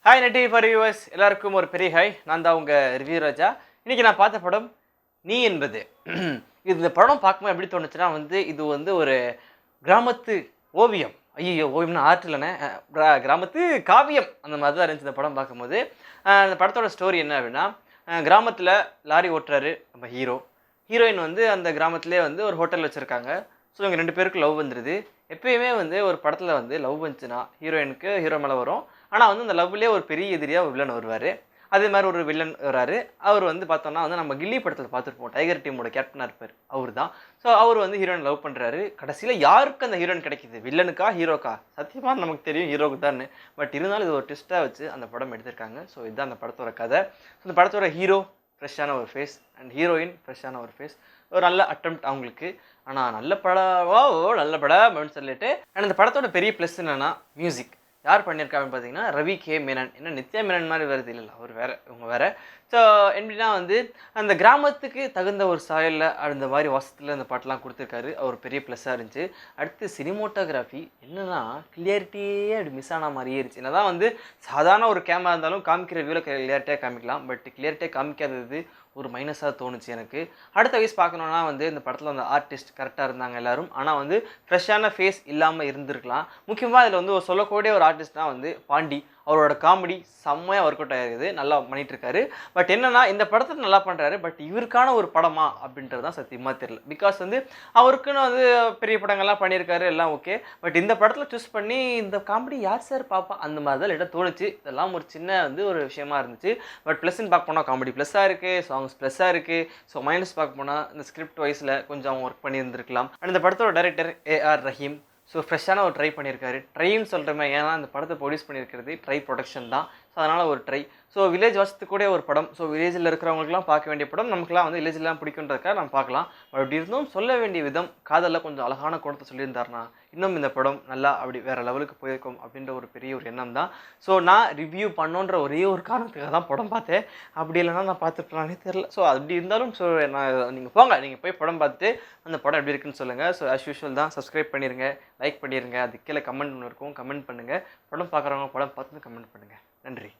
Hi நெட்டி for US எல்லாருக்கும் ஒரு பெரிய ஹாய். நான் தான் உங்கள் ரிவ்யூ ராஜா. இன்றைக்கி நான் பார்த்த படம் நீ என்பது. இந்த படம் பார்க்கும்போது எப்படி தோணுச்சுன்னா இது ஒரு கிராமத்து ஓவியம். ஐயோ, ஓவியம்னா ஆர்ட் இல்லைண்ணே, கிராமத்து காவியம் அந்த மாதிரி தான் இருந்துச்சு இந்த படம் பார்க்கும்போது. அந்த படத்தோட ஸ்டோரி என்ன அப்படின்னா, கிராமத்தில் லாரி ஓட்டுறாரு நம்ம ஹீரோயின் அந்த கிராமத்திலே ஒரு ஹோட்டல் வச்சுருக்காங்க. ஸோ இவங்க 2 பேருக்கு லவ் வந்துடுது. எப்பயுமே ஒரு படத்தில் லவ் வந்துச்சுன்னா ஹீரோயினுக்கு ஹீரோ மேலே வரும். ஆனால் அந்த லவ்லேயே ஒரு பெரிய எதிரியாக ஒரு வில்லன் வருவார். அதே மாதிரி ஒரு வில்லன் வராரு. அவர் பார்த்தோம்னா நம்ம கில்லி படத்தில் பார்த்துருப்போம், டைகர் டீமோட கேப்டனாக இருப்பார், அவர் தான். ஸோ அவர் ஹீரோயின் லவ் பண்ணுறாரு. கடைசியில் யாருக்கு அந்த ஹீரோயின் கிடைக்கிது, வில்லனுக்கா ஹீரோக்கா? சத்தியமாக நமக்கு தெரியும் ஹீரோக்கு தான். பட் இருந்தாலும் இது ஒரு ட்விஸ்ட்டாக வச்சு அந்த படம் எடுத்திருக்காங்க. ஸோ இதுதான் அந்த படத்தோட கதை. ஸோ இந்த படத்தோட ஹீரோ ஃப்ரெஷ்ஷான ஒரு ஃபேஸ் அண்ட் ஹீரோயின் ஃப்ரெஷ்ஷான ஒரு ஃபேஸ். ஒரு நல்ல அட்டெம்ப்ட் அவங்களுக்கு. ஆனால் நல்ல படம் அப்படின்னு சொல்லிட்டு. அண்ட் அந்த படத்தோட பெரிய ப்ளஸ் என்னென்னா மியூசிக். யார் பண்ணியிருக்காங்கன்னு பார்த்தீங்கன்னா ரவி கே மேனன். என்ன நித்யா மேனன் மாதிரி வருது இல்லை, அவர் வேறு, இவங்க வேறு. ஸோ எப்படின்னா அந்த கிராமத்துக்கு தகுந்த ஒரு சாயலில் அந்த மாதிரி வசத்தில் அந்த பாட்டெலாம் கொடுத்துருக்காரு. அவர் பெரிய ப்ளஸ்ஸாக இருந்துச்சு. அடுத்து சினிமோட்டோகிராஃபி என்னென்னா கிளியாரிட்டியே அப்படி மிஸ் ஆன மாதிரியே இருந்துச்சு. என்ன தான் சாதாரண ஒரு கேமரா இருந்தாலும் காமிக்கிற வியூவில் கிளியாரிட்டியாக காமிக்கலாம். பட் கிளியாரிட்டியாக காமிக்காதது ஒரு மைனஸாக தோணுச்சு எனக்கு. அடுத்த வயசு பார்க்கணுன்னா இந்த படத்தில் அந்த ஆர்டிஸ்ட் கரெக்டாக இருந்தாங்க எல்லோரும். ஆனால் ஃப்ரெஷ்ஷான ஃபேஸ் இல்லாமல் இருந்திருக்கலாம். முக்கியமாக இதில் ஒரு சொல்லக்கூடிய ஒரு ஆர்டிஸ்ட்னால் பாண்டி. அவரோட காமெடி செம்மையாக ஒர்க் அவுட் ஆகிருக்குது, நல்லா பண்ணிகிட்ருக்காரு. பட் என்னென்னா இந்த படத்தை நல்லா பண்ணுறாரு. பட் இவருக்கான ஒரு படமா அப்படின்றது தான் சத்தியமாக தெரியல. பிகாஸ் அவருக்குன்னு பெரிய படங்கள்லாம் பண்ணியிருக்காரு, எல்லாம் ஓகே. பட் இந்த படத்தில் சூஸ் பண்ணி இந்த காமெடி யார் சார் பார்ப்பா அந்த மாதிரி தான் லைட்டாக தோணுச்சு. இதெல்லாம் ஒரு சின்ன ஒரு விஷயமா இருந்துச்சு. பட் ப்ளஸ்ன்னு பார்க்க போனால் காமெடி ப்ளஸ்ஸாக இருக்குது, சாங்ஸ் ப்ளஸ்ஸாக இருக்குது. ஸோ மைனஸ் பார்க்க போனால் இந்த ஸ்கிரிப்ட் வைஸில் கொஞ்சம் ஒர்க் பண்ணியிருந்துருக்கலாம். அண்ட் இந்த படத்தோட டைரக்டர் ஏஆர் ரஹீம். ஸோ ஃப்ரெஷ்ஷான ஒரு ட்ரை பண்ணியிருக்காரு. ட்ரைன்னு சொல்கிறமே, ஏன்னா அந்த படத்தை ப்ரொடியூஸ் பண்ணியிருக்கிறது ட்ரை ப்ரொடக்ஷன் தான். ஸோ அதனால் ஒரு ட்ரை. ஸோ வில்லேஜ் வசத்துக்கூட ஒரு படம். ஸோ வில்லேஜில் இருக்கிறவங்களுக்குலாம் பார்க்க வேண்டிய படம். நமக்குலாம் வில்லேஜ்லாம் பிடிக்குன்றதுக்காக நம்ம பார்க்கலாம். பட் அப்படி இருந்தும் சொல்ல வேண்டிய விதம் காதலில் கொஞ்சம் அழகான குணத்தை சொல்லியிருந்தாருனா இன்னும் இந்த படம் நல்லா அப்படி வேறு லெவலுக்கு போயிருக்கும் அப்படின்ற ஒரு பெரிய ஒரு எண்ணம் தான். ஸோ நான் ரிவ்யூ பண்ணோன்ற ஒரே ஒரு காரணத்துக்காக தான் படம் பார்த்தேன். அப்படி இல்லைனா நான் பார்த்துருக்கலானே தெரில. ஸோ அப்படி இருந்தாலும் ஸோ நீங்கள் போங்க, நீங்கள் போய் படம் பார்த்துட்டு அந்த படம் எப்படி இருக்குன்னு சொல்லுங்கள். ஸோ ஆஸ் யூஷுவல் தான், சப்ஸ்கிரைப் பண்ணிடுங்க, லைக் பண்ணிடுங்க, அது கீழே கமெண்ட் ஒன்று இருக்கும், கமெண்ட் பண்ணுங்கள். படம் பார்க்குறவங்க படம் பார்த்துட்டு கமெண்ட் பண்ணுங்கள். நன்றி.